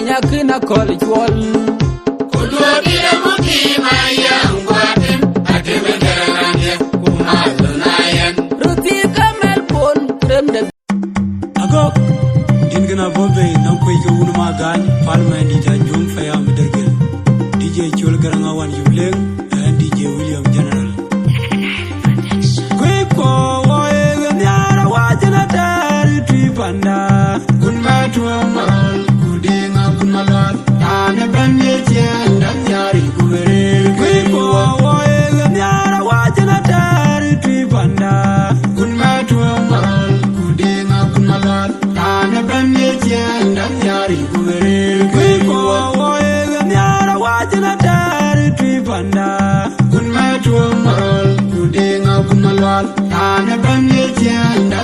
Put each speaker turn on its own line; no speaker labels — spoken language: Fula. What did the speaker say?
pinya kina kol chwal
Kudwa bila muki maya ngwatin Atime garange kumalo nayan
Ruti kamel pon krem de
Agok din gana bobe nan koy ke wunu magani palma ni ta jom faya mi dergel DJ Chol Garanga wan yubleng and DJ William General Koy ko woe ganyara wajana tari tripanda
Kun matuwa marol kudinga kun malwal Ane banye chienda nyari kuberel
Koy ko woe ganyara wajana tari tripanda
Kun matuwa marol kudinga kun malwal Ane banye chienda nyari kuberel
Koy ko woe ganyara wajana tari tripanda
Kun matuwa marol kudinga kun malwal Ane banye chienda